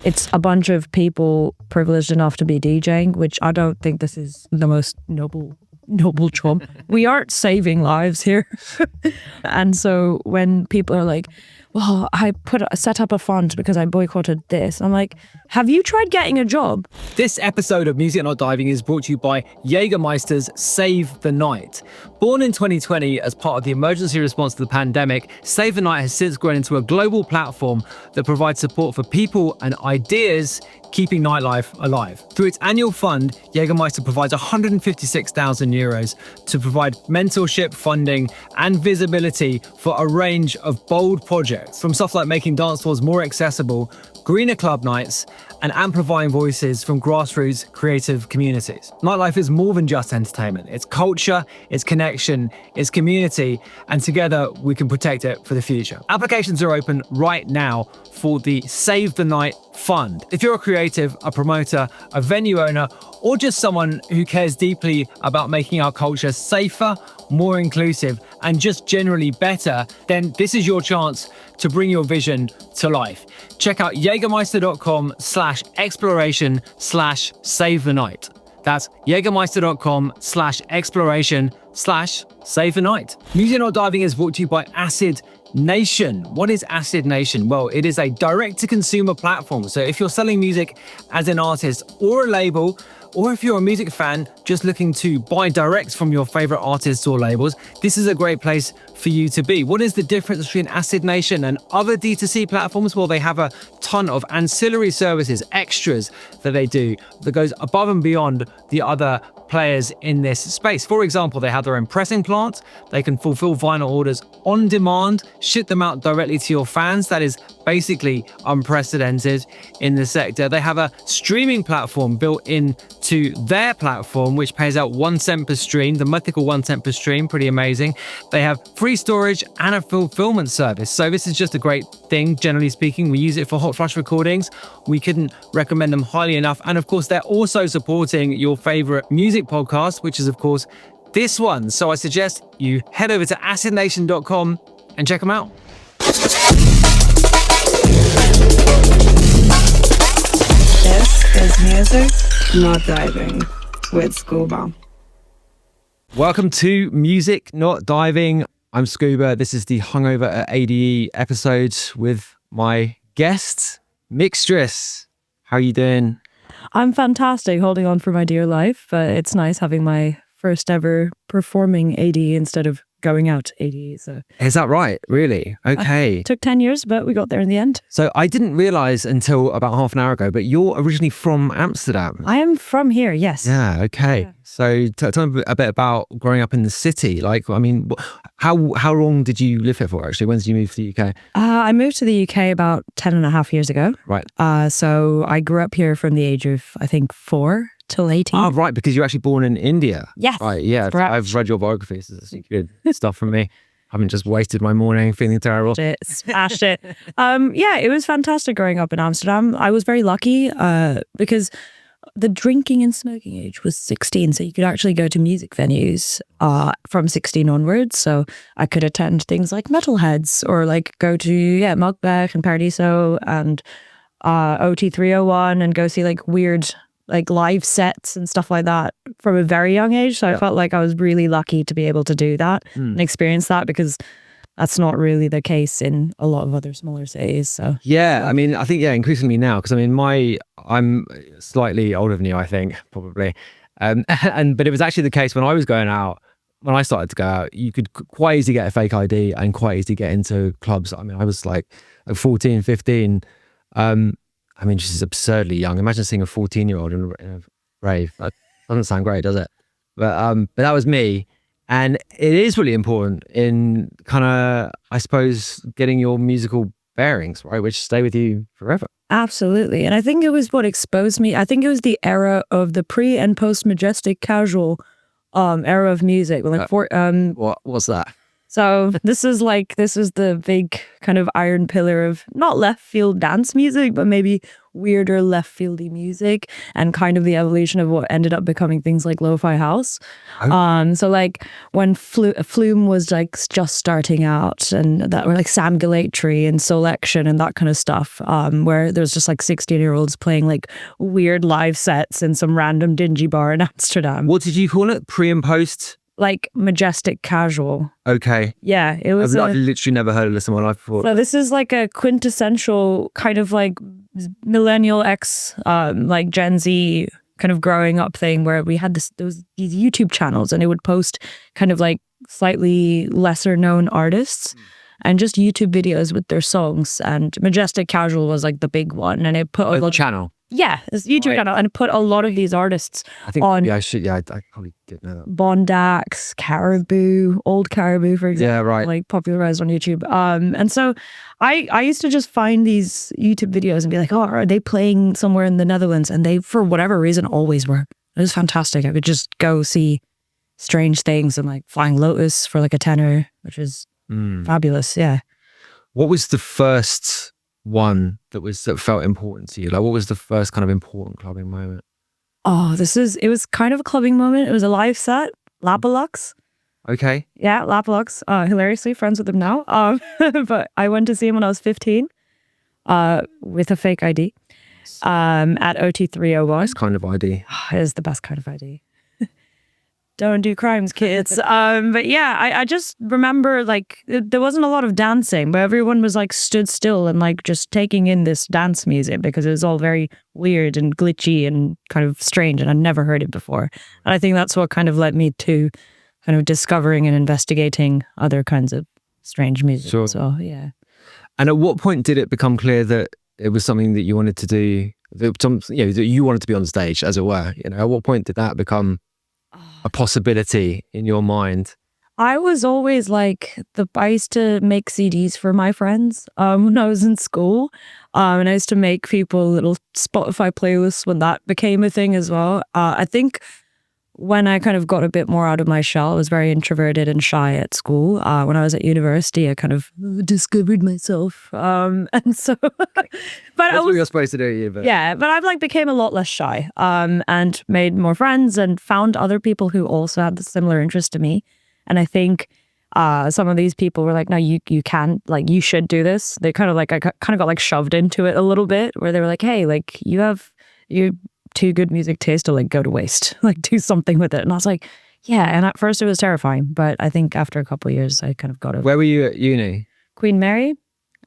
it's a bunch of people privileged enough to be DJing, which I don't think this is the most noble job. We aren't saving lives here. And so when people are like, well, I set up a fund because I boycotted this, I'm like, have you tried getting a job? This episode of Music Not Diving is brought to you by Jägermeister's Save the Night. Born in 2020 as part of the emergency response to the pandemic, Save the Night has since grown into a global platform that provides support for people and ideas keeping nightlife alive. Through its annual fund, Jägermeister provides €156,000 to provide mentorship, funding, and visibility for a range of bold projects, from stuff like making dance floors more accessible, greener club nights, and amplifying voices from grassroots creative communities. Nightlife is more than just entertainment. It's culture, it's connection, it's community, and together we can protect it for the future. Applications are open right now for the Save the Night Fund. If you're a creative, a promoter, a venue owner, or just someone who cares deeply about making our culture safer, more inclusive, and just generally better, then this is your chance to bring your vision to life. Check out Jägermeister.com/exploration/save the night. That's Jägermeister.com/exploration/save the night. Music Not Diving is brought to you by Acid Nation. What is Acid Nation? Well, it is a direct-to-consumer platform. So if you're selling music as an artist or a label, or if you're a music fan just looking to buy direct from your favorite artists or labels, this is a great place for you to be. What is the difference between Acid Nation and other D2C platforms? Well, they have a ton of ancillary services, extras that they do that goes above and beyond the other players in this space. For example, they have their own pressing plant. They can fulfill vinyl orders on demand, ship them out directly to your fans. That is basically unprecedented in the sector. They have a streaming platform built into their platform, which pays out 1 cent per stream, the mythical 1 cent per stream, pretty amazing. They have free storage and a fulfillment service. So this is just a great thing, generally speaking. We use it for hot flush recordings. We couldn't recommend them highly enough. And of course, they're also supporting your favorite music podcast, which is of course this one. So I suggest you head over to acidnation.com and check them out. This is Music Not Diving with Scuba. Welcome to Music Not Diving. I'm Scuba. This is the Hungover at ADE episode with my guest, Mixtress. How are you doing? I'm fantastic, holding on for my dear life, but it's nice having my first ever performing ADE instead of going out ADE. So is that right? Really? Okay. It took 10 years, but we got there in the end. So I didn't realize until about half an hour ago, but you're originally from Amsterdam. I am from here, yes. Yeah, okay. Yeah. So tell me a bit about growing up in the city. Like, I mean, how long did you live here for, actually? When did you move to the UK? I moved to the UK about 10 and a half years ago. Right. So I grew up here from the age of, I think, 4 till 18. Oh, right, because you were actually born in India. Yes. Right, yeah. Correct. I've read your biography, so that's good stuff from me. I haven't just wasted my morning feeling terrible. Smashed it. Yeah, it was fantastic growing up in Amsterdam. I was very lucky because the drinking and smoking age was 16. So you could actually go to music venues from 16 onwards. So I could attend things like Metalheads or like go to, Mugbeck and Paradiso and OT301 and go see like weird like live sets and stuff like that from a very young age. So I felt like I was really lucky to be able to do that and experience that, because that's not really the case in a lot of other smaller cities. So yeah, I mean, I think increasingly now, because I mean, I'm slightly older than you, I think, probably, but it was actually the case when I was going out. When I started to go out, you could quite easily get a fake ID and quite easily get into clubs. I mean, I was like 14, 15. I mean, just absurdly young. Imagine seeing a 14-year-old in a rave. That doesn't sound great, does it? But that was me. And it is really important in kind of, I suppose, getting your musical bearings, right? Which stay with you forever. Absolutely. And I think it was what exposed me. I think it was the era of the pre and post Majestic Casual era of music. Like what was that? So this is the big kind of iron pillar of not left field dance music, but maybe weirder left fieldy music, and kind of the evolution of what ended up becoming things like lo-fi house. So like when Flume was like just starting out, and that were like Sam Galatry and Solection and that kind of stuff, where there's just like 16-year-olds playing like weird live sets in some random dingy bar in Amsterdam. What did you call it? Pre and post? Like Majestic Casual. Okay. Yeah, it was. I've literally never heard of this in my life before. So this is like a quintessential kind of like millennial X, like Gen Z kind of growing up thing, where we had these YouTube channels, and it would post kind of like slightly lesser known artists and just YouTube videos with their songs. And Majestic Casual was like the big one, and it put a lot channel. Yeah, it's a YouTube channel, and it put a lot of these artists I think on. Yeah, I probably didn't know that. Bondax, Caribou, Old Caribou, for example. Yeah, right. Like popularized on YouTube. And so I used to just find these YouTube videos and be like, oh, are they playing somewhere in the Netherlands? And they, for whatever reason, always were. It was fantastic. I could just go see strange things, and like Flying Lotus for like a tenner, which is fabulous. Yeah. What was the first one that felt important to you? Like, what was the first kind of important clubbing moment? Oh, it was kind of a clubbing moment. It was a live set, Lapalux. Okay. Yeah, Lapalux. Hilariously friends with him now. But I went to see him when I was 15 with a fake ID at OT301. Nice kind of ID. It is the best kind of ID. Don't do crimes, kids. But yeah, I just remember like there wasn't a lot of dancing, but everyone was like stood still and like just taking in this dance music, because it was all very weird and glitchy and kind of strange, and I'd never heard it before. And I think that's what kind of led me to kind of discovering and investigating other kinds of strange music. Sure. So yeah. And at what point did it become clear that it was something that you wanted to do, that you wanted to be on stage, as it were? At what point did that become a possibility in your mind? I was always like, I used to make CDs for my friends when I was in school. And I used to make people little Spotify playlists when that became a thing as well. I think when I kind of got a bit more out of my shell, I was very introverted and shy at school. When I was at university, I kind of discovered myself. And so, That's what you're supposed to do, but yeah, but I like became a lot less shy, and made more friends and found other people who also had the similar interest to me. And I think some of these people were like, no, you can, like, you should do this. They kind of like, I kind of got like shoved into it a little bit, where they were like, hey, like you too good music taste to like go to waste, like do something with it. And I was like, yeah. And at first it was terrifying, but I think after a couple of years I kind of got it. Where were you at uni? Queen Mary.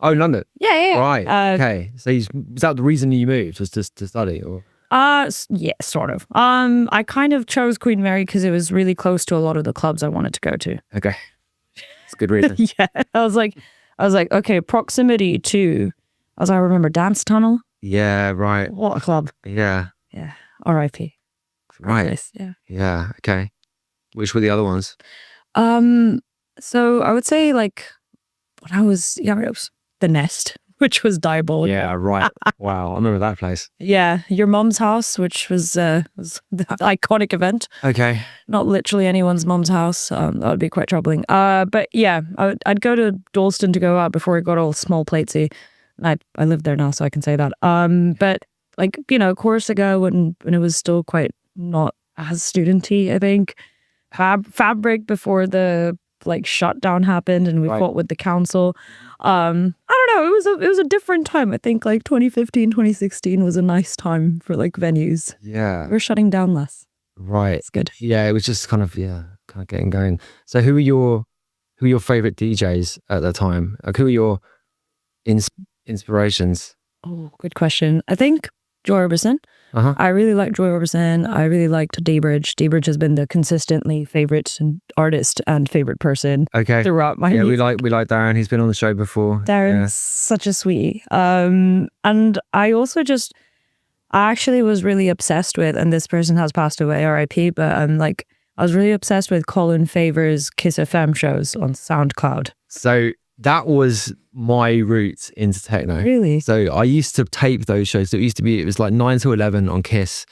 Oh, London. Yeah. Right. Okay. So was that the reason you moved, was to study, or? Yeah, sort of. I kind of chose Queen Mary because it was really close to a lot of the clubs I wanted to go to. Okay. That's a good reason. Yeah. I was like, okay, proximity to, as I remember, Dance Tunnel. Yeah, right. What a club. Yeah. Yeah. R.I.P. Right. Nice. Yeah. Yeah. Okay. Which were the other ones? So I would say like when I was younger, it was The Nest, which was diabolical. Yeah, right. Wow. I remember that place. Yeah. Your Mum's House, which was the iconic event. Okay. Not literally anyone's mum's house. That would be quite troubling. But yeah, I'd go to Dalston to go out before it got all small platesy. I live there now, so I can say that. But like, Corsica when it was still quite not as studenty, I think. Fabric before the like shutdown happened and we fought with the council. I don't know. It was a different time. I think like 2015, 2016 was a nice time for like venues. Yeah. We're shutting down less. Right. It's good. Yeah, it was just kind of getting going. So who were your favorite DJs at the time? Like, who were your inspirations? Oh, good question. I think Joy Orbison. I really liked Joy Orbison. I really liked dBridge. dBridge has been the consistently favorite artist and favorite person throughout my we like Darren. He's been on the show before. Darren's such a sweetie. And I also I actually was really obsessed with, and this person has passed away, R.I.P., but I was really obsessed with Colin Faver's Kiss FM shows on SoundCloud. So that was my route into techno. Really? So I used to tape those shows. So it was like 9 to 11 on Kiss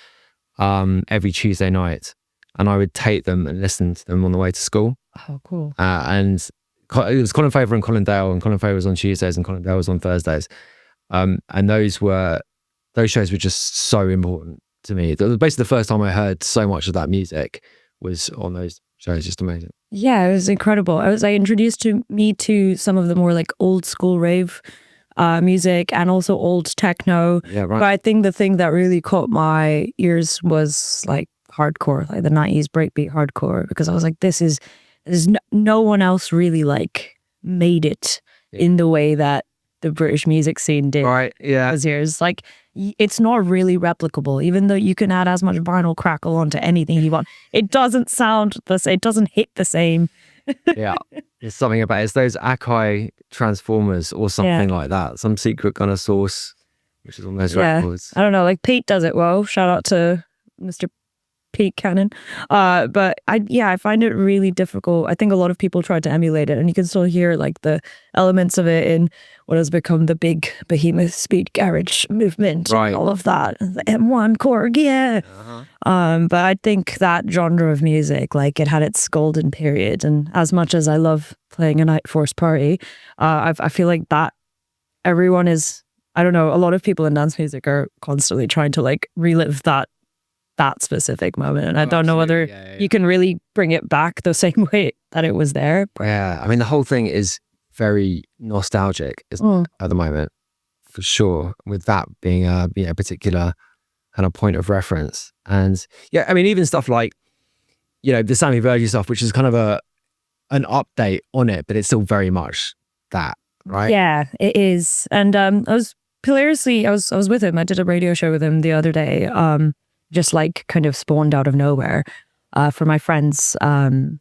every Tuesday night. And I would tape them and listen to them on the way to school. Oh, cool. And it was Colin Faver and Colin Dale, and Colin Faver was on Tuesdays and Colin Dale was on Thursdays. And those shows were just so important to me. It was basically the first time I heard so much of that music was on those shows. Just amazing. Yeah, it was incredible. I was introduced me to some of the more like old school rave music and also old techno. Yeah, right. But I think the thing that really caught my ears was like hardcore, like the 90s breakbeat hardcore, because I was like, there's no one else really like made it in the way that the British music scene did. Right, yeah. Those years. Like, it's not really replicable, even though you can add as much vinyl crackle onto anything you want. It doesn't sound the same, it doesn't hit the same. Yeah, there's something about it. It's those Akai transformers or something like that. Some secret kind of source, which is on those records. I don't know, like Pete does it well. Shout out to Mr. Pete Cannon. But I find it really difficult. I think a lot of people tried to emulate it, and you can still hear like the elements of it in what has become the big behemoth speed garage movement, right? And all of that, the M1 Korg, yeah. But I think that genre of music, like, it had its golden period, and as much as I love playing a night force party, I feel like that everyone is, I don't know, a lot of people in dance music are constantly trying to like relive that specific moment, and I don't know whether you can really bring it back the same way that it was there. Yeah, I mean, the whole thing is very nostalgic at the moment, for sure, with that being a particular kind of point of reference. And yeah, I mean, even stuff like, the Sammy Virgil stuff, which is kind of an update on it, but it's still very much that, right? Yeah, it is. And I was with him. I did a radio show with him the other day, just like kind of spawned out of nowhere, for my friend's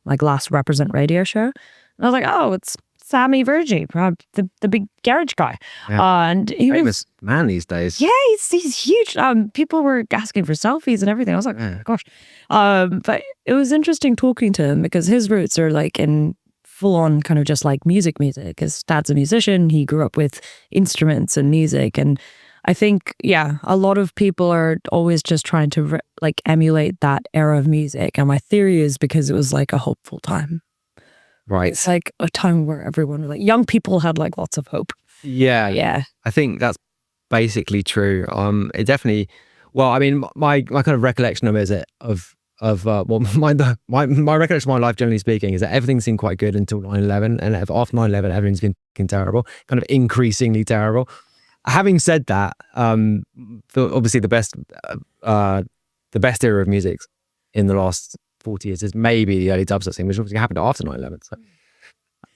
like last Represent radio show. And I was like, oh, it's Sammy Virgil, the big garage guy. Yeah. And he famous man these days. Yeah, he's huge. People were asking for selfies and everything. I was like, oh, gosh. But it was interesting talking to him because his roots are like in full on kind of just like music. His dad's a musician. He grew up with instruments and music. And I think, a lot of people are always just trying to like emulate that era of music. And my theory is because it was like a hopeful time. Right. It's like a time where everyone, like young people, had like lots of hope. Yeah. I think that's basically true. It definitely, well, I mean, my kind of recollection of it is my recollection of my life, generally speaking, is that everything seemed quite good until 9/11, and after 9/11, everything's been fucking terrible, kind of increasingly terrible. Having said that, obviously the best era of music in the last 40 years is maybe the early dubstep scene, which obviously happened after 9/11. So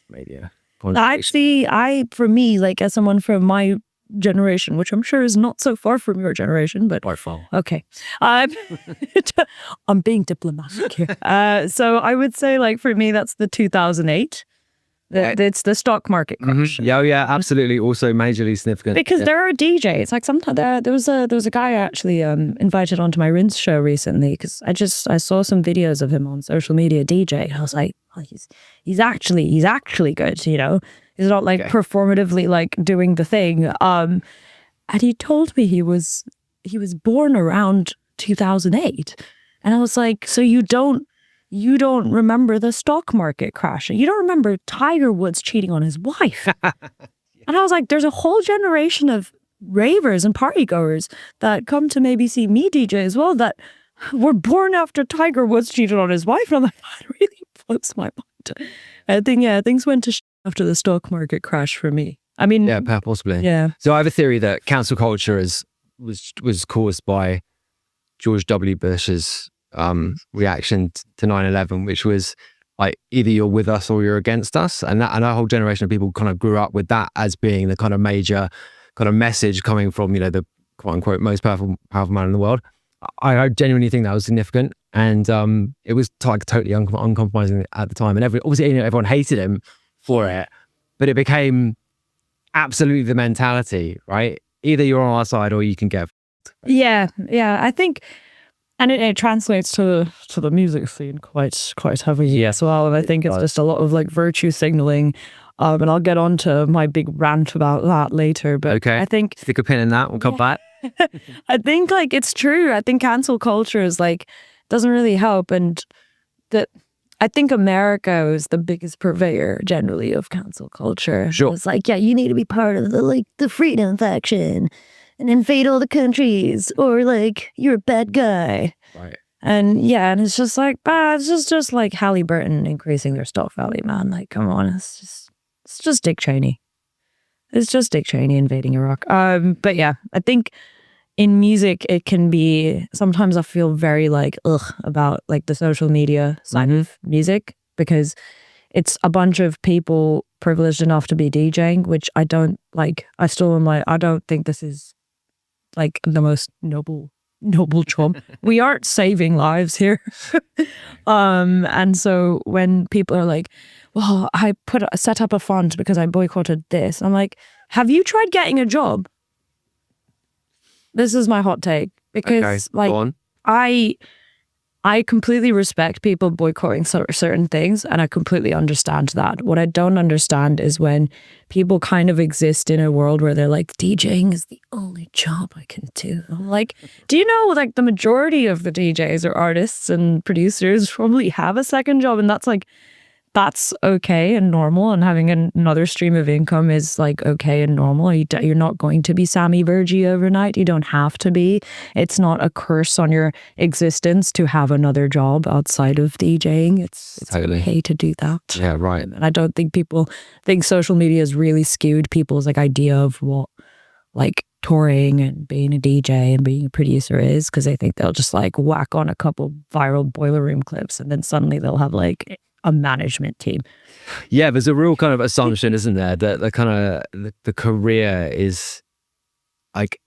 maybe actually, for me, like as someone from my generation, which I'm sure is not so far from your generation, but by far. Okay, I'm being diplomatic here. So I would say, like for me, that's the 2008. It's the stock market crash. Mm-hmm. Yeah, absolutely. Also majorly significant. Because there are DJs. Like sometimes there was a guy I actually invited onto my Rinse show recently because I saw some videos of him on social media DJ. I was like, oh, he's actually good. He's not like performatively like doing the thing. And he told me he was born around 2008, and I was like, so you don't remember the stock market crash. You don't remember Tiger Woods cheating on his wife. And I was like, there's a whole generation of ravers and party goers that come to maybe see me DJ as well that were born after Tiger Woods cheated on his wife. And I'm like, that really blows my mind. I think, things went to shit after the stock market crash for me. I mean... Yeah, possibly. Yeah. So I have a theory that cancel culture was caused by George W. Bush's reaction to 9/11, which was like either you're with us or you're against us, and a whole generation of people kind of grew up with that as being the kind of major kind of message coming from the quote unquote most powerful man in the world. I genuinely think that was significant, and it was like totally uncompromising at the time, and obviously everyone hated him for it, but it became absolutely the mentality, right? Either you're on our side or you can get yeah I think. And it translates to the music scene quite heavily as well. And I think it's just a lot of like virtue signaling. And I'll get on to my big rant about that later. But I think... Stick a pin in that. We'll come back. I think like it's true. I think cancel culture is like, doesn't really help. And that I think America was the biggest purveyor generally of cancel culture. Sure. It's like, yeah, you need to be part of the freedom faction and invade all the countries, or like you're a bad guy. Right. And yeah, and it's just like, it's just like Halliburton increasing their stock value, man. Like, come on, it's just Dick Cheney. It's just Dick Cheney invading Iraq. But yeah, I think in music, it can be, sometimes I feel very like, about like the social media side of music, because it's a bunch of people privileged enough to be DJing, which I don't like. I still am like, I don't think this is like the most noble job. We aren't saving lives here. And so when people are like, well, I set up a fund because I boycotted this, I'm like, have you tried getting a job? This is my hot take, because Go on. I completely respect people boycotting certain things, and I completely understand that. What I don't understand is when people kind of exist in a world where they're like, DJing is the only job I can do. I'm like, do you know, like, the majority of the DJs or artists and producers probably have a second job, and that's okay and normal, and having another stream of income is like okay and normal. You're not going to be Sammy Virgie overnight. You don't have to be. It's not a curse on your existence to have another job outside of DJing. It's Totally. okay to do that. Yeah, right. And I don't think people think social media has really skewed people's like idea of what like touring and being a DJ and being a producer is, because they think they'll just like whack on a couple viral boiler room clips and then suddenly they'll have like a management team. Yeah, there's a real kind of assumption, isn't there, that the kind of the career is like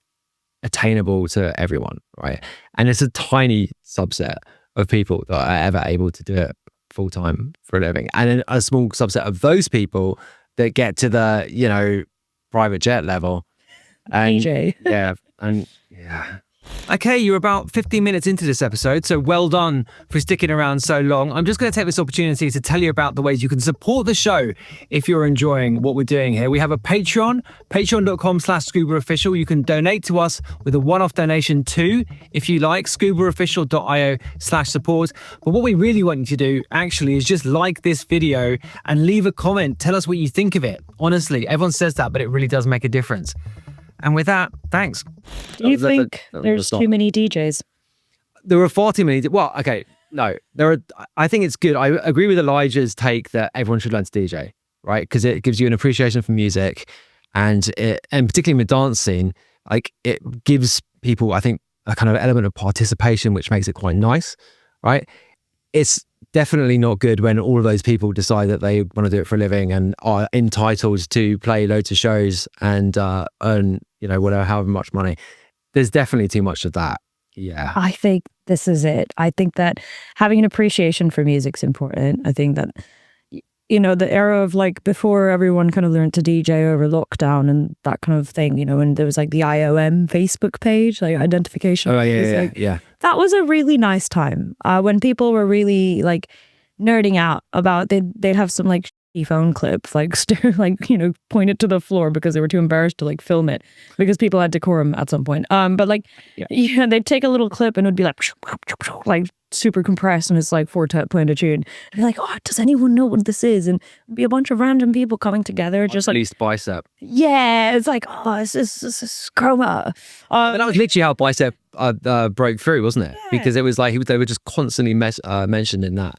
attainable to everyone, right? And it's a tiny subset of people that are ever able to do it full time for a living, and then a small subset of those people that get to the, you know, private jet level. And DJ. Yeah. Okay, you're about 15 minutes into this episode, so well done for sticking around so long. I'm just going to take this opportunity to tell you about the ways you can support the show if you're enjoying what we're doing here. We have a Patreon, patreon.com/scubaofficial. You can donate to us with a one-off donation too, if you like, scubaofficial.io/support. But what we really want you to do actually is just like this video and leave a comment. Tell us what you think of it. Honestly, everyone says that, but it really does make a difference. And with that, thanks. Do you think there's too many DJs? There are far too many. Well, okay, no, there are. I think it's good. I agree with Elijah's take that everyone should learn to DJ, right? Because it gives you an appreciation for music, and particularly in the dance scene, like it gives people, I think, a kind of element of participation, which makes it quite nice, right? It's definitely not good when all of those people decide that they want to do it for a living and are entitled to play loads of shows and earn, you know, whatever, however much money. There's definitely too much of that. Yeah. I think this is it. I think that having an appreciation for music's important. I think that, you know, the era of like before everyone kind of learned to DJ over lockdown and that kind of thing, you know, and there was like the IOM Facebook page, like identification. Oh, yeah. That was a really nice time when people were really like nerding out about, they'd have some like phone clips, like you know, point it to the floor because they were too embarrassed to like film it because people had decorum at some point. But like, yeah, they'd take a little clip and it would be like super compressed and it's like Fortet playing a tune. And be like, oh, does anyone know what this is? And it'd be a bunch of random people coming together, just like Released Bicep. Yeah, it's like, oh, this is chroma. And that was literally how Bicep broke through, wasn't it? Yeah. Because it was like they were just constantly mentioned in that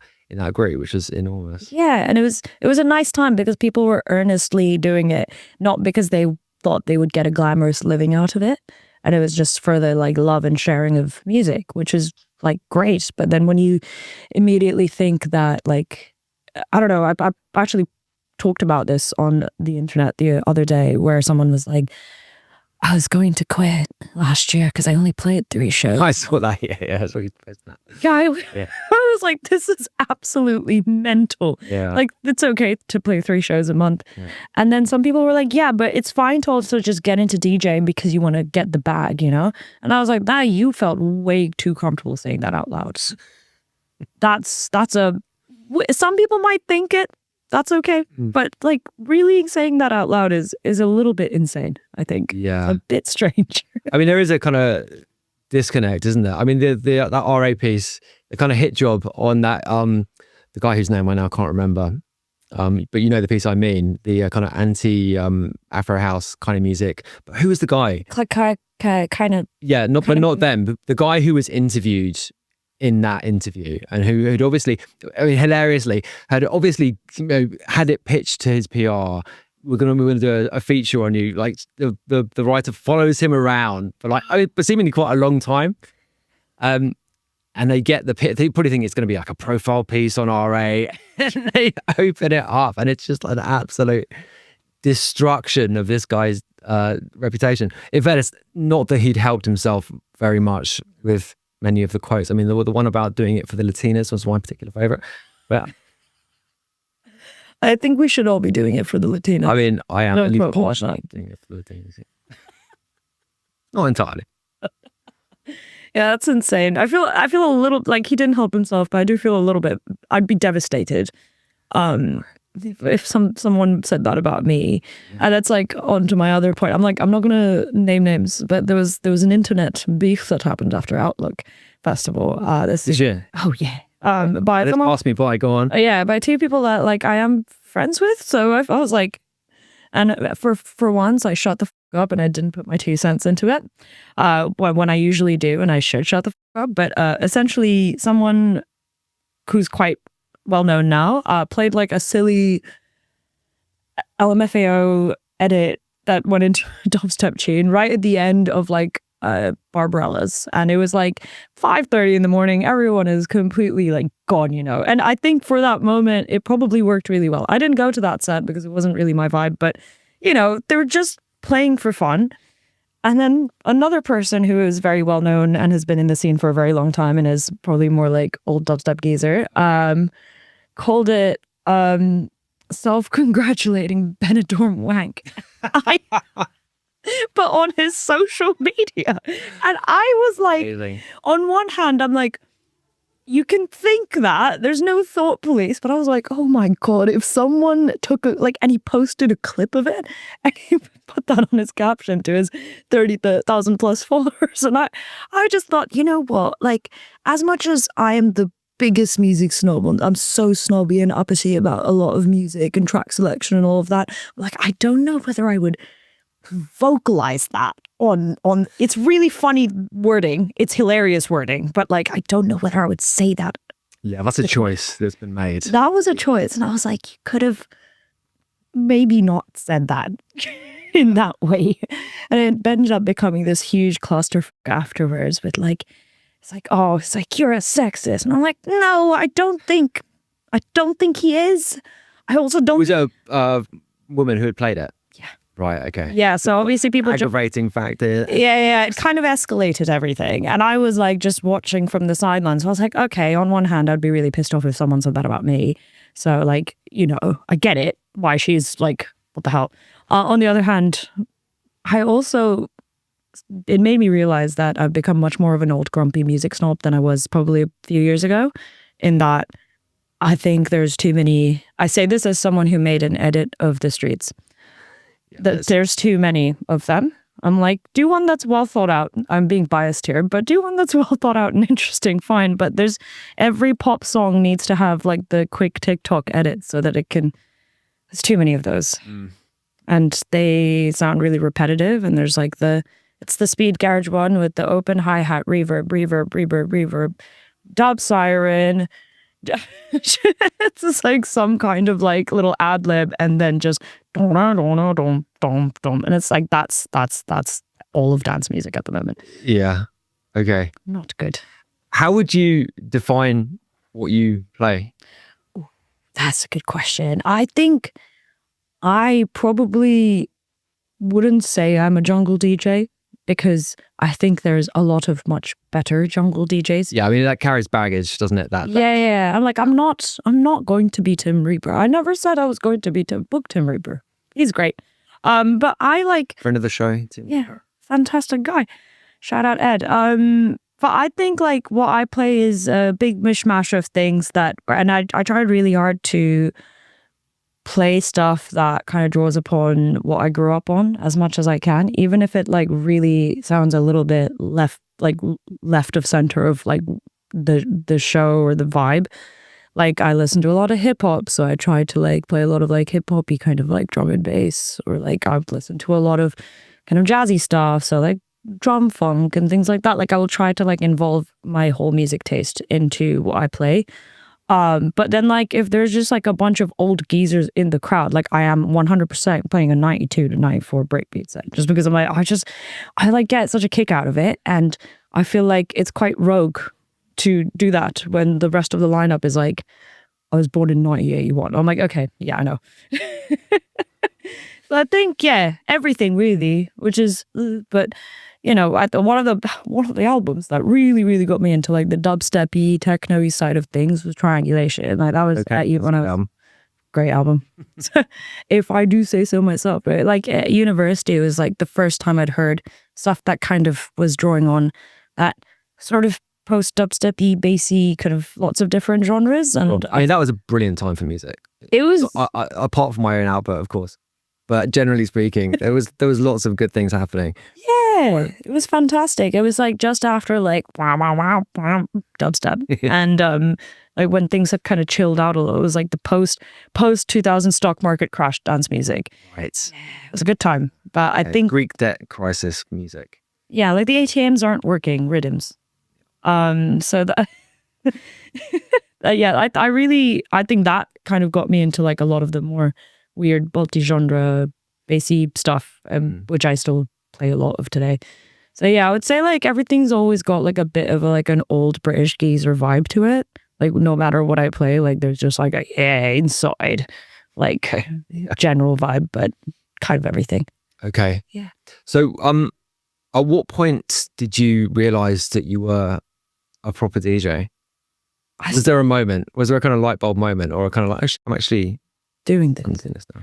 group, which was enormous. Yeah, and it was a nice time because people were earnestly doing it, not because they thought they would get a glamorous living out of it, and it was just for the like love and sharing of music, which is like great. But then when you immediately think that, like, I don't know, I actually talked about this on the internet the other day where someone was like, I was going to quit last year because I only played 3 shows. I saw that. Yeah, I saw you posted that. Yeah, I was like, this is absolutely mental. Yeah. Like, it's okay to play 3 shows a month. Yeah. And then some people were like, yeah, but it's fine to also just get into DJing because you want to get the bag, you know? And I was like, you felt way too comfortable saying that out loud. Some people might think it. That's okay. But like really saying that out loud is a little bit insane, I think. Yeah. A bit strange. I mean, there is a kind of disconnect, isn't there? I mean, that RA piece, the kind of hit job on that, the the guy whose name I now can't remember. But you know the piece I mean, the kind of anti Afro house kind of music. But who was the guy? Kind of. Yeah, but not them. But the guy who was interviewed in that interview, and who had obviously, I mean, hilariously, had obviously, you know, had it pitched to his PR. We're gonna do a feature on you. Like the writer follows him around for like seemingly quite a long time. And they get they probably think it's going to be like a profile piece on RA, and they open it up, and it's just an absolute destruction of this guy's reputation. In fairness, not that he'd helped himself very much with many of the quotes. I mean, the one about doing it for the Latinas was my particular favorite. But I think we should all be doing it for the Latinas. I mean, I am at least partially that. doing it for the Latinas. Not entirely. Yeah, that's insane. I feel a little like he didn't help himself, but I do feel a little bit. I'd be devastated if someone said that about me. And that's like on to my other point. I'm like, I'm not gonna name names, but there was an internet beef that happened after Outlook Festival. This year. Oh yeah. By Let's pass me by. Go on. Yeah, by two people that like I am friends with. So I was like, and for once I shut the f up and I didn't put my 2 cents into it. When I usually do, and I should shut the f up. But essentially, someone who's quite well known now played like a silly LMFAO edit that went into a dubstep tune right at the end of like Barbarella's, and it was like 5:30 in the morning. Everyone is completely like gone, you know. And I think for that moment it probably worked really well. I didn't go to that set because it wasn't really my vibe, but you know, they were just playing for fun. And then another person who is very well known and has been in the scene for a very long time and is probably more like old dubstep geezer, called it self-congratulating Benidorm wank. But on his social media. And I was like, amazing. On one hand, I'm like, you can think that. There's no thought police. But I was like, oh my God, if someone took and he posted a clip of it and he put that on his caption to his 30,000 plus followers. And I just thought, you know what? Like, as much as I am the biggest music snob, I'm so snobby and uppity about a lot of music and track selection and all of that. Like, I don't know whether I would vocalize that on it's really funny wording, it's hilarious wording, but like I don't know whether I would say that. Yeah, that's a choice that's been made. That was a choice, and I was like, you could have maybe not said that in that way. And it ended up becoming this huge cluster afterwards with like, it's like, oh, it's like, you're a sexist, and I'm like, no, I don't think he is. I also don't. Was it a woman who had played it? Right, okay. Yeah, so obviously people... Aggravating factor. Yeah, it kind of escalated everything. And I was like just watching from the sidelines. So I was like, okay, on one hand, I'd be really pissed off if someone said that about me. So like, you know, I get it, why she's like, what the hell? On the other hand, it made me realize that I've become much more of an old grumpy music snob than I was probably a few years ago, in that I think there's too many... I say this as someone who made an edit of The Streets. There's too many of them. I'm like, do one that's well thought out. I'm being biased here, but do one that's well thought out and interesting, fine. But every pop song needs to have like the quick TikTok edit so that there's too many of those. And they sound really repetitive. And there's like it's the speed garage one with the open hi-hat, reverb, dub siren. It's just like some kind of like little ad lib, and then just and it's like that's all of dance music at the moment. Yeah. Okay. Not good. How would you define what you play? Ooh, that's a good question. I think I probably wouldn't say I'm a jungle DJ, because I think there's a lot of much better jungle DJs. Yeah, I mean, that carries baggage, doesn't it? Yeah. I'm like, I'm not going to be Tim Reaper. I never said I was going to be book Tim Reaper. He's great. But I like... Friend of the show, Tim. Yeah, fantastic guy. Shout out Ed. But I think like what I play is a big mishmash of things and I tried really hard to play stuff that kind of draws upon what I grew up on as much as I can, even if it like really sounds a little bit left of center of like the show or the vibe. like I listen to a lot of hip hop, so I tried to like play a lot of like hip hoppy kind of like drum and bass, or like I've listened to a lot of kind of jazzy stuff, so like drum funk and things like that. Like I will try to like involve my whole music taste into what I play. But then like if there's just like a bunch of old geezers in the crowd, like I am 100% playing a 92 to 94 breakbeat set, just because I'm like, I like get such a kick out of it, and I feel like it's quite rogue to do that when the rest of the lineup is like, I was born in 1981. I'm like, okay, yeah, I know. So I think, yeah, everything really, which is, but you know, one of the albums that really got me into like the dubstep-y, techno-y side of things was Triangulation. Like that was great album. If I do say so myself, right? Like at university, it was like the first time I'd heard stuff that kind of was drawing on that sort of post-dubstep-y, bassy, kind of lots of different genres. And I mean, that was a brilliant time for music. It was, apart from my own output, of course. But generally speaking, there was lots of good things happening. yeah, it was fantastic. It was like just after like wow, dubstep, and like when things had kind of chilled out a little. It was like the post 2000 stock market crash dance music. Right. It was a good time, but I think Greek debt crisis music. yeah, like the ATMs aren't working, rhythms. So that yeah, I think that kind of got me into like a lot of the more weird multi-genre bassy stuff, which I still play a lot of today. So yeah, I would say like everything's always got like a bit of like an old British geezer vibe to it. Like no matter what I play, like there's just like a inside, like general vibe, but kind of everything. Okay. Yeah. So at what point did you realize that you were a proper DJ? Was there a moment? Was there a kind of light bulb moment, or a kind of like, I'm actually doing things in this now?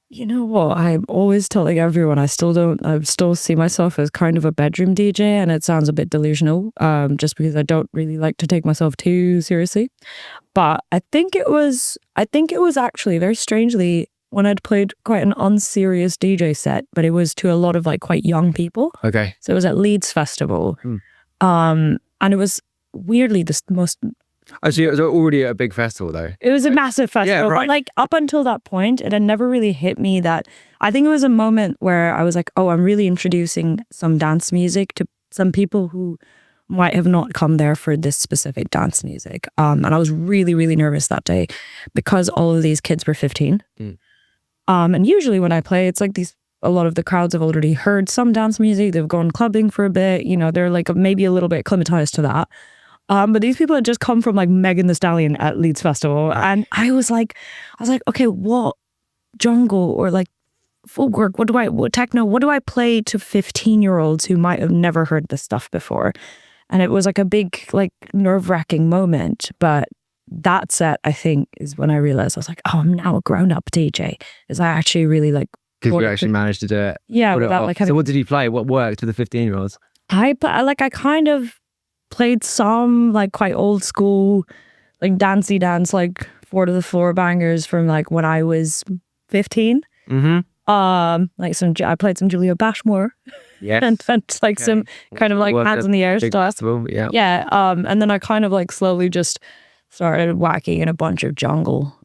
You know what? I'm always telling everyone I still see myself as kind of a bedroom DJ, and it sounds a bit delusional, just because I don't really like to take myself too seriously. But I think it was actually very strangely when I'd played quite an unserious DJ set, but it was to a lot of like quite young people. Okay. So it was at Leeds Festival. And it was weirdly the most... Oh, so it was already a big festival though? It was a massive festival. Yeah, right. But like up until that point, it had never really hit me that... I think it was a moment where I was like, oh, I'm really introducing some dance music to some people who might have not come there for this specific dance music. And I was really nervous that day because all of these kids were 15. And usually when I play, it's like a lot of the crowds have already heard some dance music. They've gone clubbing for a bit. You know, they're like maybe a little bit acclimatized to that. But these people had just come from like Megan Thee Stallion at Leeds Festival. And I was like, okay, what jungle or like footwork, what techno, what do I play to 15-year-olds who might have never heard this stuff before? And it was like a big, like nerve-wracking moment. But that set, I think, is when I realized I was like, oh, I'm now a grown-up DJ. Is I actually really like... Because you actually managed to do it. Yeah. Without, like, so what did you play? What worked with the 15-year-olds? I kind of played some like quite old school, like dancey dance, like 4 to the floor bangers from like when I was 15. Like I played some Julia Bashmore. Yes. and like some kind of like hands in the air stuff. Festival, yeah. Yeah. And then I kind of like slowly just started whacking in a bunch of jungle.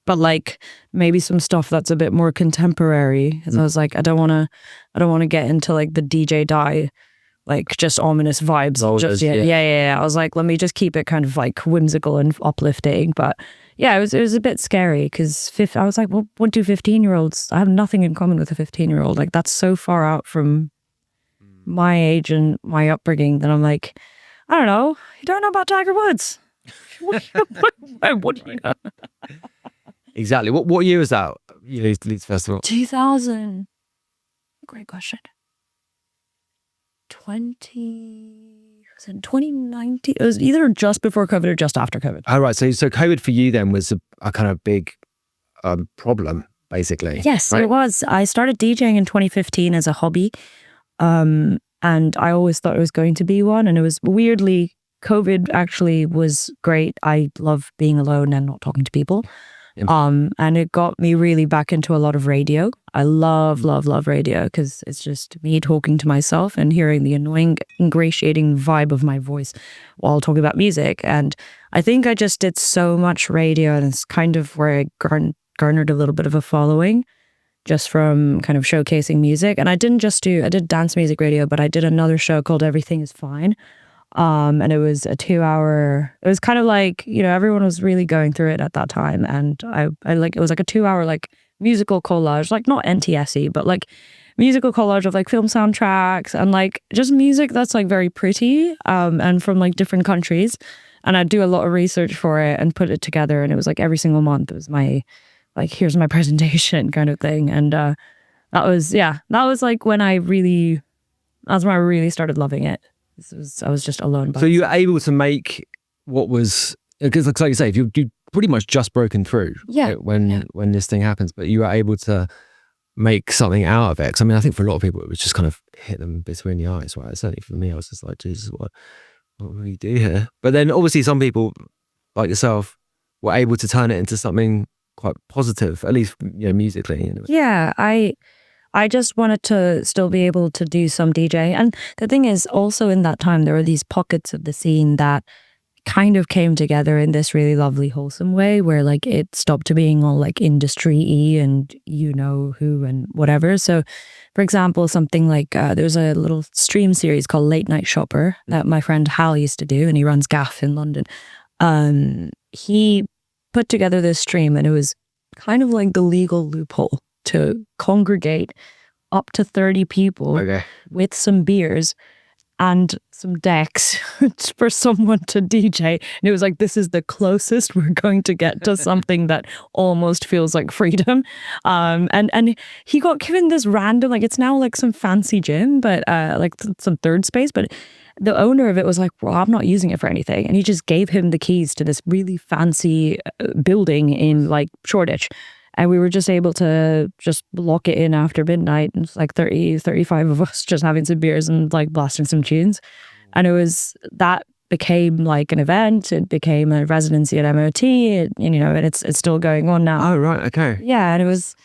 But like maybe some stuff that's a bit more contemporary. And I was like, I don't want to get into like the DJ die, like just ominous vibes. Yeah. I was like, let me just keep it kind of like whimsical and uplifting. But yeah, it was a bit scary because I was like, well, what do 15-year-olds? I have nothing in common with a 15-year-old. Like that's so far out from my age and my upbringing that I'm like, I don't know. You don't know about Tiger Woods. What do you know? Exactly. What year was that? Leeds Festival? 2000. Great question. 2019? It was either just before COVID or just after COVID. Oh, right. So COVID for you then was a kind of big problem, basically. Yes, right? It was. I started DJing in 2015 as a hobby. And I always thought it was going to be one. And it was weirdly, COVID actually was great. I love being alone and not talking to people. And it got me really back into a lot of radio. I love radio because it's just me talking to myself and hearing the annoying, ingratiating vibe of my voice while talking about music. And I think I just did so much radio, and it's kind of where I garnered a little bit of a following just from kind of showcasing music. And I did dance music radio, but I did another show called Everything Is Fine. And it was a 2-hour, it was kind of like, everyone was really going through it at that time. And it was like a 2-hour like musical collage, like not NTSE, but like musical collage of like film soundtracks and like just music that's like very pretty, and from like different countries. And I'd do a lot of research for it and put it together. And it was like every single month it was my, like, here's my presentation kind of thing. And that was like when I really started loving it. I was just alone. So you were able to make what was, because like you say, you pretty much just broken through when this thing happens, but you were able to make something out of it. 'Cause I mean, I think for a lot of people, it was just kind of hit them between the eyes, right? Certainly for me, I was just like, Jesus, what do we do here? But then obviously some people like yourself were able to turn it into something quite positive, at least musically. Yeah, I just wanted to still be able to do some DJ. And the thing is, also in that time, there were these pockets of the scene that kind of came together in this really lovely, wholesome way where like it stopped being all like industry-y and who and whatever. So for example, something like there's a little stream series called Late Night Shopper that my friend Hal used to do, and he runs Gaff in London. He put together this stream, and it was kind of like the legal loophole to congregate up to 30 people with some beers and some decks for someone to DJ. And it was like, this is the closest we're going to get to something that almost feels like freedom. And he got given this random, like it's now like some fancy gym, but like some third space, but the owner of it was like, well, I'm not using it for anything. And he just gave him the keys to this really fancy building in like Shoreditch. And we were just able to just lock it in after midnight. And it's like 30, 35 of us just having some beers and like blasting some tunes. And that became like an event. It became a residency at MOT, and it's still going on now. Oh, right. Okay. Yeah. And it was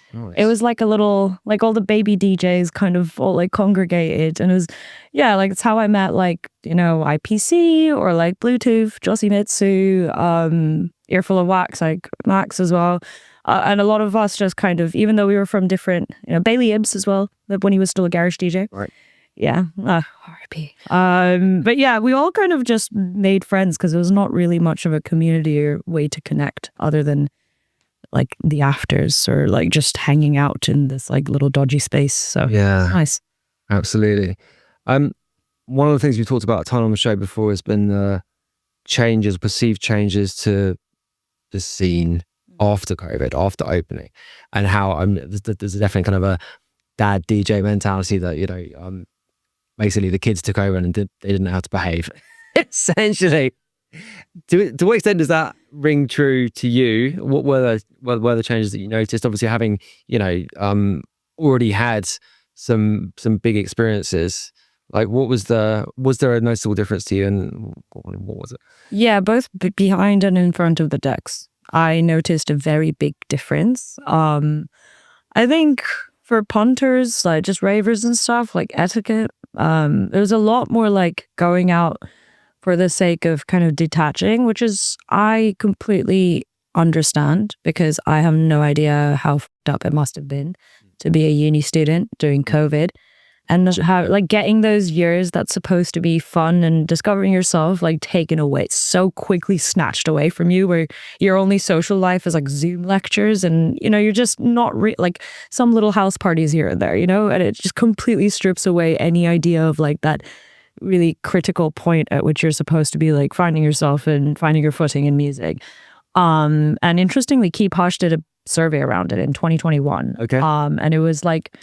like a little, like all the baby DJs kind of all like congregated. And it was, like it's how I met like, IPC or like Bluetooth, Josimitsu, Earful of Wax, like Max as well. And a lot of us just kind of, even though we were from different, Bailey Ibbs as well, when he was still a garage DJ. Right. Yeah. R.I.P. But yeah, we all kind of just made friends because there was not really much of a community or way to connect other than like the afters or like just hanging out in this like little dodgy space. So yeah, nice. Absolutely. One of the things we talked about a ton on the show before has been the perceived changes to the scene after COVID, after opening, and how there's definitely kind of a dad DJ mentality that basically the kids took over and they didn't know how to behave. Essentially, to what extent does that ring true to you? What were the changes that you noticed? Obviously, having already had some big experiences. Like, was there a noticeable difference to you, and what was it? Yeah, both behind and in front of the decks. I noticed a very big difference. I think for punters, like just ravers and stuff, like etiquette, there's a lot more like going out for the sake of kind of detaching, which is, I completely understand because I have no idea how fucked up it must have been to be a uni student during COVID. And how like getting those years that's supposed to be fun and discovering yourself like taken away, so quickly snatched away from you, where your only social life is like Zoom lectures and you're just not like some little house parties here and there, and it just completely strips away any idea of like that really critical point at which you're supposed to be like finding yourself and finding your footing in music. And interestingly, Keep Hush did a survey around it in 2021. Okay. And it was like,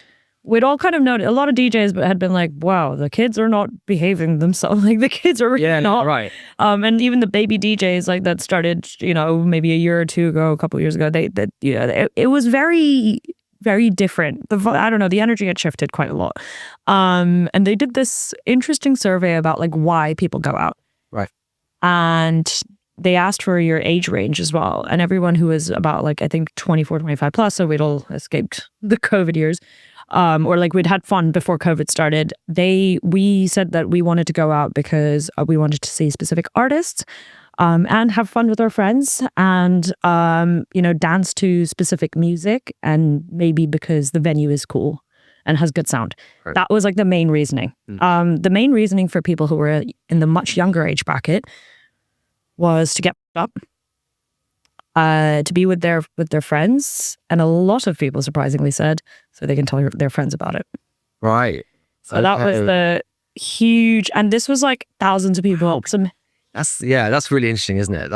we'd all kind of noticed, a lot of DJs had been like, wow, the kids are not behaving themselves. Like the kids are really not. Right. And even the baby DJs like that started, maybe a year or two ago, a couple of years ago, it was very, very different. I don't know, the energy had shifted quite a lot. And they did this interesting survey about like why people go out. Right. And they asked for your age range as well. And everyone who was about like, I think 24, 25 plus, so we'd all escaped the COVID years, or like we'd had fun before COVID started. We said that we wanted to go out because we wanted to see specific artists, and have fun with our friends, and dance to specific music, and maybe because the venue is cool and has good sound. Right. That was like the main reasoning. The main reasoning for people who were in the much younger age bracket was to get up, to be with their friends, and a lot of people surprisingly said so they can tell their friends about it. Right. So that was the huge, and this was like thousands of people. That's really interesting, isn't it?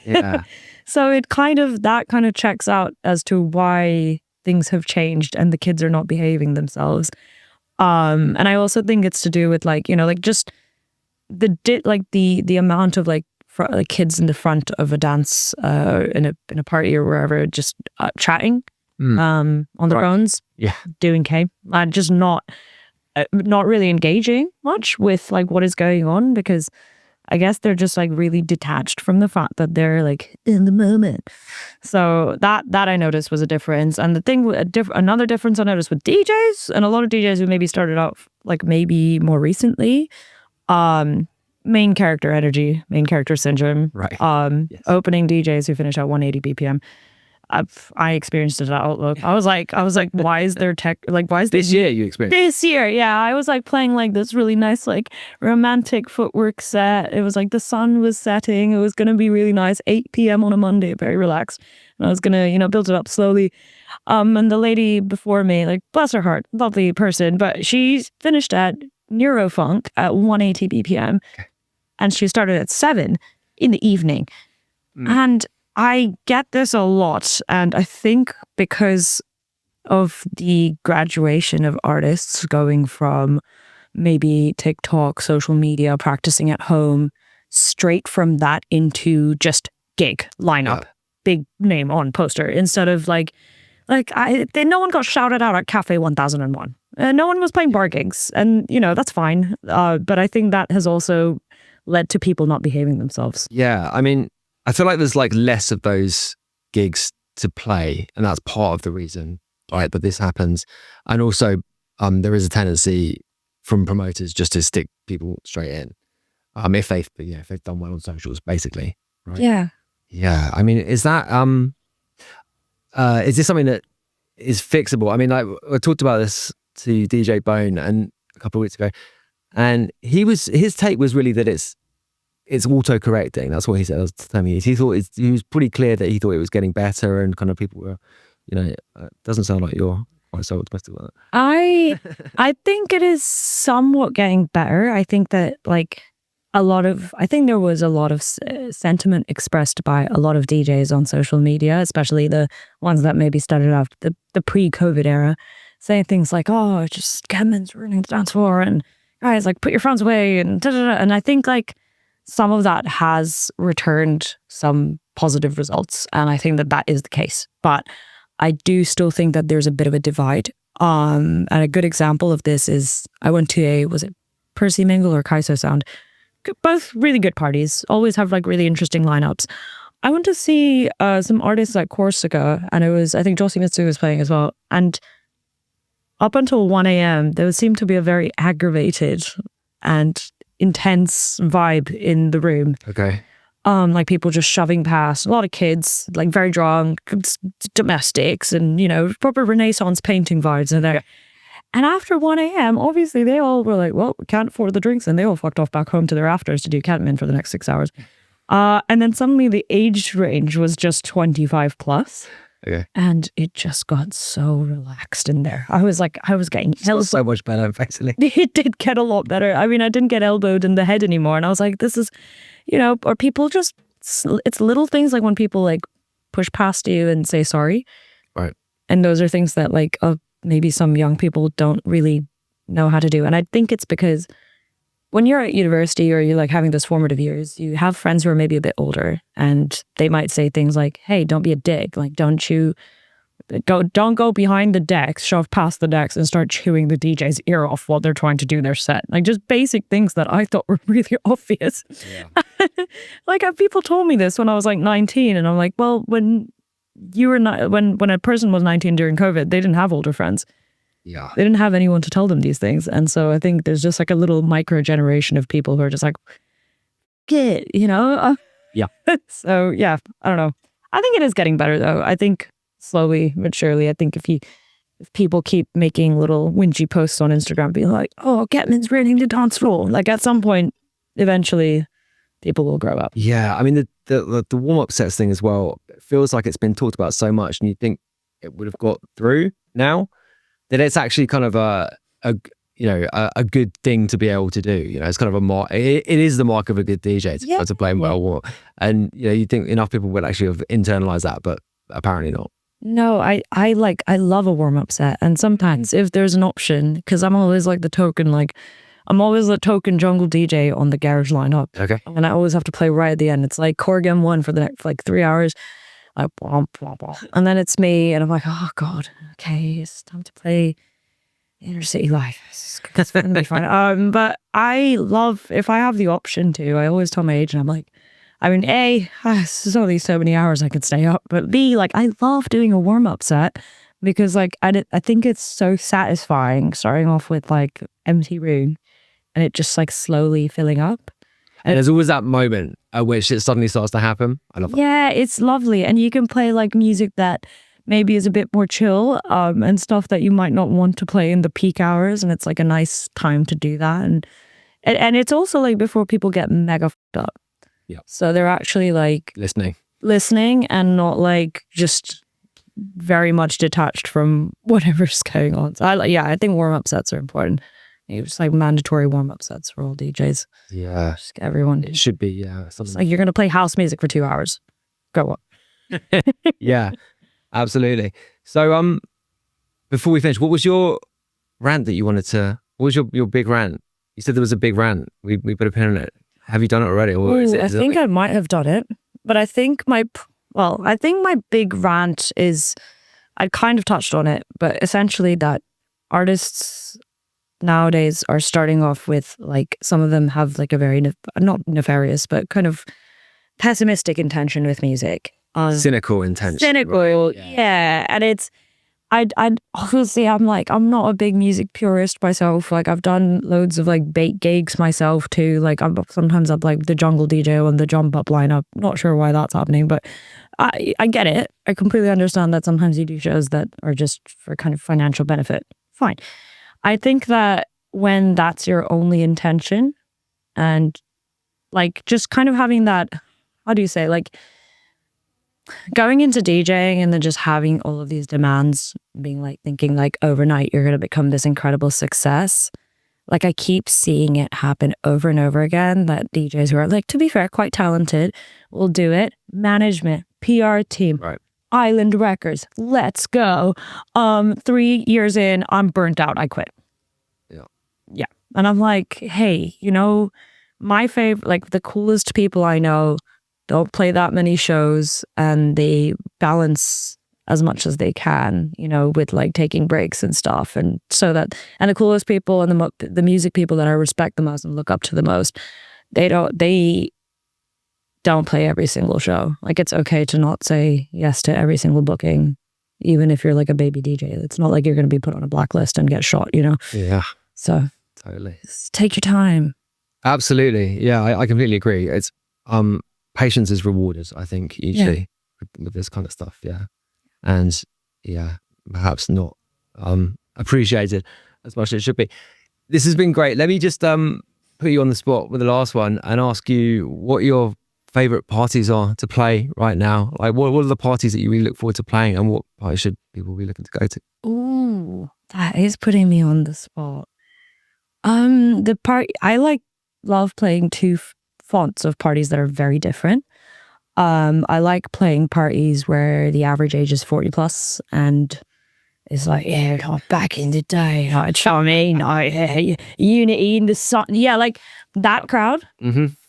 Yeah. So that kind of checks out as to why things have changed and the kids are not behaving themselves. And I also think it's to do with just the amount of kids in the front of a dance in a party or wherever, just chatting on their phones, doing just not really engaging much with like what is going on, because I guess they're just like really detached from the fact that they're like in the moment. So that I noticed was a difference. And the thing, another difference I noticed with DJs, and a lot of DJs who maybe started out like maybe more recently, main character energy, main character syndrome. Right. Opening DJs who finish at 180 BPM. I experienced it at Outlook. I was like, why is there this year you experienced? This year, yeah. I was like playing like this really nice like romantic footwork set. It was like the sun was setting. It was gonna be really nice. 8 p.m. on a Monday, very relaxed. And I was gonna, build it up slowly. And the lady before me, like bless her heart, lovely person, but she finished at Neurofunk at 180 BPM. Okay. And she started at 7 in the evening. And I get this a lot, and I think because of the graduation of artists going from maybe TikTok, social media, practicing at home, straight from that into just gig lineup, big name on poster, instead of no one got shouted out at Cafe 1001. No one was playing bar gigs, and that's fine. But I think that has also led to people not behaving themselves. Yeah, I mean, I feel like there's like less of those gigs to play, and that's part of the reason, right, that this happens. And also, there is a tendency from promoters just to stick people straight in, if they've done well on socials, basically. Right? Yeah. Yeah. I mean, is that is this something that is fixable? I mean, like I talked about this to DJ Bone and a couple of weeks ago, and his take was really that it's auto-correcting. That's what he said. I was telling me. He was pretty clear that he thought it was getting better, and kind of people were, doesn't sound like you're quite so optimistic about it. I think it is somewhat getting better. I think that I think there was a lot of sentiment expressed by a lot of DJs on social media, especially the ones that maybe started off the pre-COVID era, saying things like, "Oh, just Kevin's ruining the dance floor," and guys, like, put your phones away, and da-da-da. And I think some of that has returned some positive results, and I think that is the case. But I do still think that there's a bit of a divide. And a good example of this is I went to was it Percy Mingle or Kaiso Sound? Both really good parties, always have really interesting lineups. I went to see some artists like Corsica, and I think Josie Mitsu was playing as well. And up until 1 a.m., there seemed to be a very aggravated and intense vibe in the room. Okay. Like people just shoving past, a lot of kids, like very drunk, domestics, and proper Renaissance painting vibes in there. Yeah. And after 1 a.m., obviously they all were like, well, we can't afford the drinks, and they all fucked off back home to their afters to do Catman for the next 6 hours. And then suddenly the age range was just 25 plus. Okay. And it just got so relaxed in there. I was getting so much better, basically. It did get a lot better. I mean, I didn't get elbowed in the head anymore. And I was like, this is, or people just, it's little things like when people push past you and say sorry. Right. And those are things that maybe some young people don't really know how to do. And I think it's because when you're at university or you're having those formative years, you have friends who are maybe a bit older, and they might say things like, hey, don't be a dick. Don't you don't go behind the decks, shove past the decks and start chewing the DJ's ear off while they're trying to do their set. Like just basic things that I thought were really obvious. Yeah. Like people told me this when I was like 19 and I'm like, well, when you were not, when a person was 19 during COVID, they didn't have older friends. Yeah. They didn't have anyone to tell them these things. And so I think there's just like a little micro generation of people who are just like, get, you know? Yeah. So yeah, I don't know. I think it is getting better though. I think slowly but surely, I think if people keep making little whingy posts on Instagram being like, oh, Getman's ruining the dance floor. Like at some point, eventually people will grow up. Yeah. I mean, the warm-up sets thing as well, it feels like it's been talked about so much and you think it would have got through now that it's actually kind of a good thing to be able to do. You know, it's kind of a mark. It is the mark of a good DJ to, to play well. And you know, you think enough people would actually have internalized that, but apparently not. No, I love a warm-up set. And sometimes if there's an option, because I'm always like the token jungle DJ on the garage lineup. Okay. And I always have to play right at the end. It's like Core Game 1 for the next like 3 hours. Like blah, blah, blah. And then it's me and I'm like, oh God, okay, it's time to play Inner City Life. That's gonna be fine. But I love, if I have the option to, I always tell my agent, I'm like, I mean, A, there's only so many hours I could stay up, but B, like I love doing a warm-up set because like I think it's so satisfying starting off with like empty room and it just like slowly filling up. And there's always that moment at which it suddenly starts to happen. I love that. Yeah, it's lovely. And you can play like music that maybe is a bit more chill and stuff that you might not want to play in the peak hours. And it's like a nice time to do that. And it's also like before people get mega fucked up. Yeah. So they're actually like listening and not like just very much detached from whatever's going on. So I think warm-up sets are important. It's like mandatory warm-up sets for all DJs. Yeah. Just get everyone. It should be, yeah. It's like you're going to play house music for 2 hours. Go on. Yeah, absolutely. So before we finish, what was your rant that you wanted to, what was your big rant? You said there was a big rant. We put a pin on it. Have you done it already? Or I think I might have done it. But I think my big rant is, I kind of touched on it, but essentially that artists nowadays are starting off with like, some of them have like a very, not nefarious, but kind of pessimistic intention with music. Cynical intention. Cynical, right? Yeah. And it's, I obviously I'm not a big music purist myself. Like I've done loads of like bait gigs myself too. Like sometimes I'm like the jungle DJ on the jump up lineup. Not sure why that's happening, but I get it. I completely understand that sometimes you do shows that are just for kind of financial benefit. Fine. I think that when that's your only intention and like just kind of having that, how do you say, like going into DJing and then just having all of these demands, being like thinking like overnight you're going to become this incredible success. Like I keep seeing it happen over and over again that DJs who are like, to be fair, quite talented will do it. Management, PR team, right. Island Records, let's go. 3 years in, I'm burnt out, I quit. Yeah. And I'm like, hey, you know, my favorite, like the coolest people I know don't play that many shows and they balance as much as they can, you know, with like taking breaks and stuff. And so that, and the coolest people and the music people that I respect the most and look up to the most, they don't play every single show. Like it's okay to not say yes to every single booking, even if you're like a baby DJ. It's not like you're going to be put on a blacklist and get shot, you know? Yeah. So totally. Take your time. Absolutely. Yeah, I completely agree. It's patience is rewarded, I think, usually with this kind of stuff. Yeah. And yeah, perhaps not appreciated as much as it should be. This has been great. Let me just put you on the spot with the last one and ask you what your favorite parties are to play right now. Like what are the parties that you really look forward to playing and what parties should people be looking to go to? Ooh, that is putting me on the spot. I love playing two fonts of parties that are very different. I like playing parties where the average age is 40 plus and It's like, yeah, oh, back in the day, like, you know what I mean? Like, yeah, Unity in the sun. Yeah, like that crowd,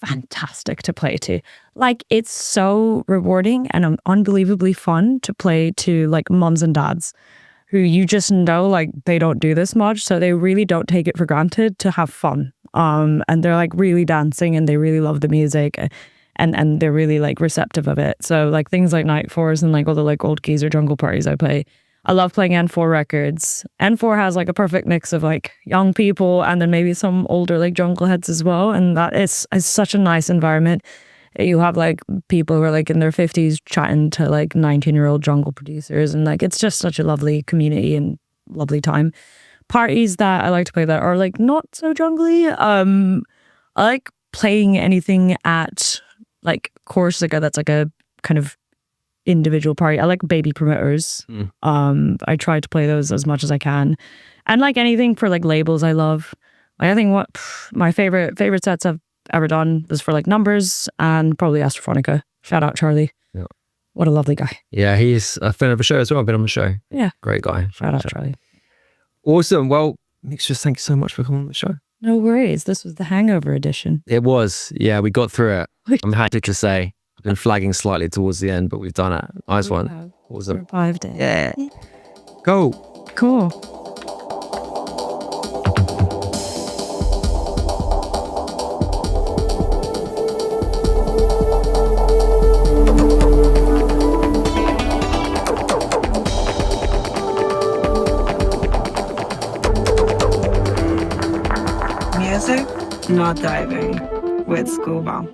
fantastic to play to. Like, it's so rewarding and unbelievably fun to play to like moms and dads who you just know, like, they don't do this much. So they really don't take it for granted to have fun. And they're like really dancing and they really love the music. And they're really like receptive of it. So like things like Night Fours and like all the like old geezer jungle parties I play. I love playing N4 records. N4 has like a perfect mix of like young people and then maybe some older like jungle heads as well. And that is such a nice environment. You have like people who are like in their 50s chatting to like 19-year-old jungle producers. And like it's just such a lovely community and lovely time. Parties that I like to play that are like not so jungly. I like playing anything at like Corsica that's like a kind of individual party. I like baby promoters. I try to play those as much as I can, and like anything for like labels I love. Like I think what my favorite sets I've ever done was for like Numbers and probably Astrophonica. Shout out Charlie. Yeah. What a lovely guy. Yeah, he's a fan of the show as well. I've been on the show. Yeah, great guy. Shout out Charlie. Awesome. Well, Mixtress, thank you so much for coming on the show. No worries. This was the hangover edition. It was. Yeah, we got through it. I'm happy to say I've been flagging slightly towards the end, but we've done it. Nice one. Awesome. Survived it. Yeah. Go. Cool. Music, not diving, with Scuba.